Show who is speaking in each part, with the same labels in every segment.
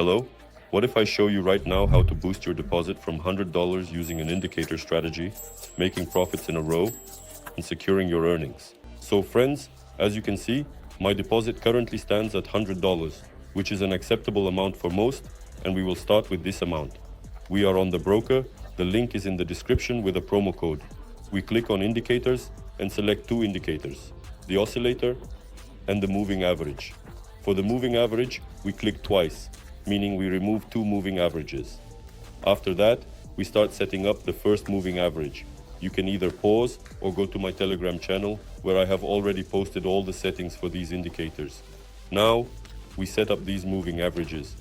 Speaker 1: Hello? What if I show you right now how to boost your deposit from $100 using an indicator strategy, making profits in a row, and securing your earnings? So friends, as you can see, my deposit currently stands at $100, which is an acceptable amount for most, and we will start with this amount. We are on the broker, the link is in the description with a promo code. We click on indicators and select two indicators, the oscillator and the moving average. For the moving average, we click twice, meaning we remove two moving averages. After that, we start setting up the first moving average. You can either pause or go to my Telegram channel where I have already posted all the settings for these indicators. Now, we set up these moving averages.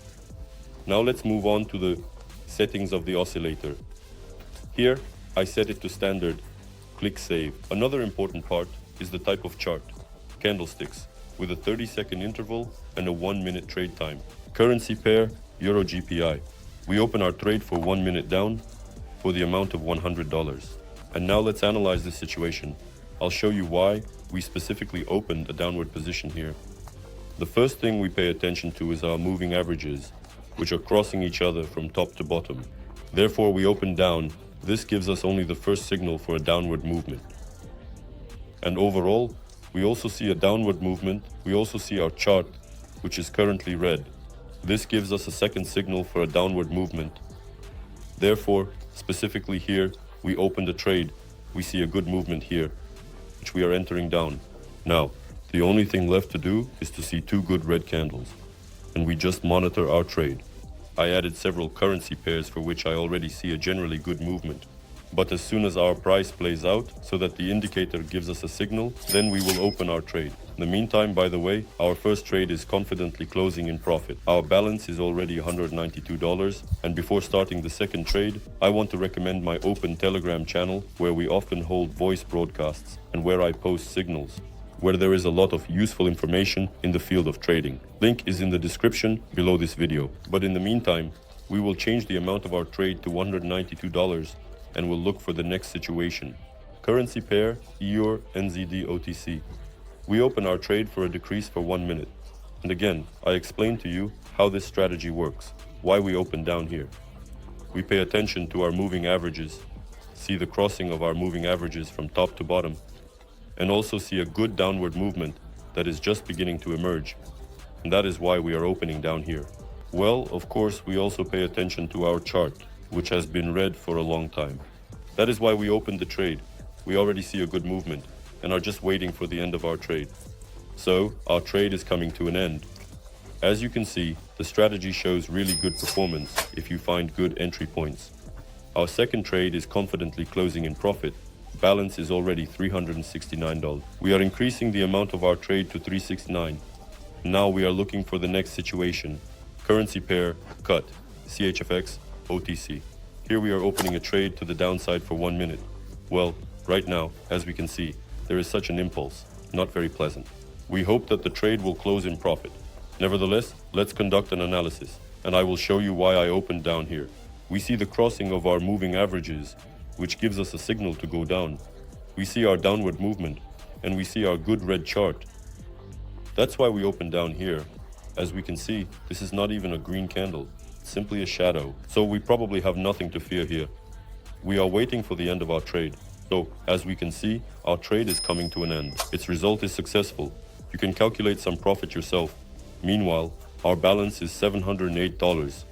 Speaker 1: Now let's move on to the settings of the oscillator. Here, I set it to standard. Click Save. Another important part is the type of chart. Candlesticks, with a 30-second interval and a 1-minute trade time. Currency pair, Euro GPI. We open our trade for 1 minute down for the amount of $100. And now let's analyze this situation. I'll show you why we specifically opened a downward position here. The first thing we pay attention to is our moving averages, which are crossing each other from top to bottom. Therefore, we open down. This gives us only the first signal for a downward movement. And overall, we also see a downward movement. We also see our chart, which is currently red. This gives us a second signal for a downward movement. Therefore, specifically here, we opened a trade. We see a good movement here, which we are entering down. Now, the only thing left to do is to see two good red candles, and we just monitor our trade. I added several currency pairs for which I already see a generally good movement. But as soon as our price plays out, so that the indicator gives us a signal, then we will open our trade. In the meantime, by the way, our first trade is confidently closing in profit. Our balance is already $192, and before starting the second trade, I want to recommend my open Telegram channel, where we often hold voice broadcasts and where I post signals, where there is a lot of useful information in the field of trading. Link is in the description below this video. But in the meantime, we will change the amount of our trade to $192 and we'll look for the next situation. Currency pair, EUR NZD OTC. We open our trade for a decrease for 1 minute. And again, I explained to you how this strategy works, why we open down here. We pay attention to our moving averages, see the crossing of our moving averages from top to bottom, and also see a good downward movement that is just beginning to emerge. And that is why we are opening down here. Well, of course, we also pay attention to our chart, which has been red for a long time. That is why we opened the trade. We already see a good movement and are just waiting for the end of our trade. So, our trade is coming to an end. As you can see, the strategy shows really good performance if you find good entry points. Our second trade is confidently closing in profit. Balance is already $369. We are increasing the amount of our trade to $369. Now we are looking for the next situation. Currency pair, cut, CHFX, OTC. Here we are opening a trade to the downside for 1 minute. Well, right now, as we can see, there is such an impulse, not very pleasant. We hope that the trade will close in profit. Nevertheless, let's conduct an analysis, and I will show you why I opened down here. We see the crossing of our moving averages, which gives us a signal to go down. We see our downward movement, and we see our good red chart. That's why we opened down here. As we can see, this is not even a green candle, it's simply a shadow, so we probably have nothing to fear here. We are waiting for the end of our trade. So, as we can see, our trade is coming to an end. Its result is successful. You can calculate some profit yourself. Meanwhile, our balance is $708.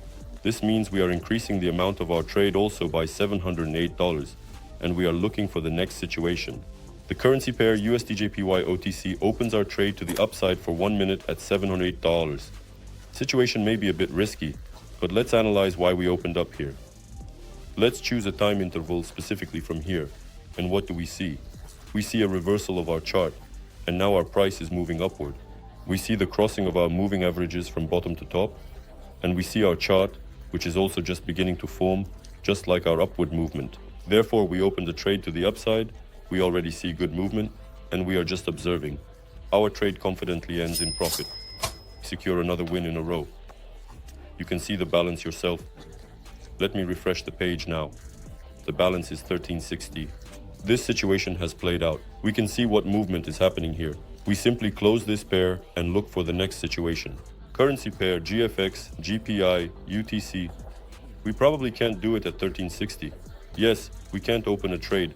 Speaker 1: This means we are increasing the amount of our trade also by $708, and we are looking for the next situation. The currency pair USDJPY OTC opens our trade to the upside for 1 minute at $708. Situation may be a bit risky, but let's analyze why we opened up here. Let's choose a time interval specifically from here. And what do we see? We see a reversal of our chart, and now our price is moving upward. We see the crossing of our moving averages from bottom to top, and we see our chart, which is also just beginning to form, just like our upward movement. Therefore, we open the trade to the upside, we already see good movement, and we are just observing. Our trade confidently ends in profit. Secure another win in a row. You can see the balance yourself. Let me refresh the page now. The balance is $1360. This situation has played out. We can see what movement is happening here. We simply close this pair and look for the next situation. Currency pair GFX, GPI, UTC. We probably can't do it at 1360. Yes, we can't open a trade.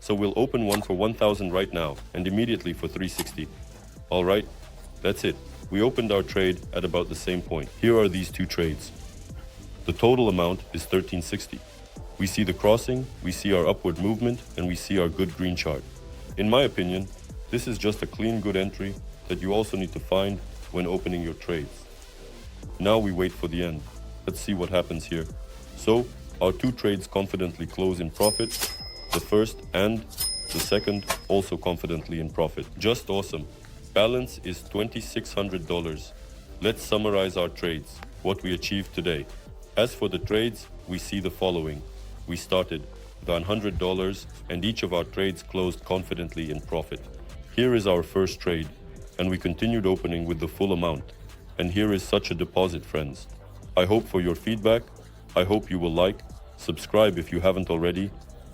Speaker 1: So we'll open one for 1000 right now and immediately for 360. All right, that's it. We opened our trade at about the same point. Here are these two trades. The total amount is 1360. We see the crossing, we see our upward movement, and we see our good green chart. In my opinion, this is just a clean good entry that you also need to find when opening your trades. Now we wait for the end. Let's see what happens here. So, our two trades confidently close in profit. The first and the second also confidently in profit. Just awesome. Balance is $2,600. Let's summarize our trades, what we achieved today. As for the trades, we see the following. We started with $100 and each of our trades closed confidently in profit. Here is our first trade, and we continued opening with the full amount. And here is such a deposit, friends. I hope for your feedback. I hope you will like, subscribe if you haven't already,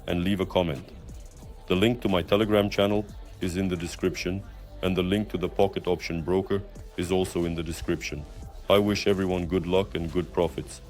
Speaker 1: and leave a comment. The link to my Telegram channel is in the description, and the link to the Pocket Option Broker is also in the description. I wish everyone good luck and good profits.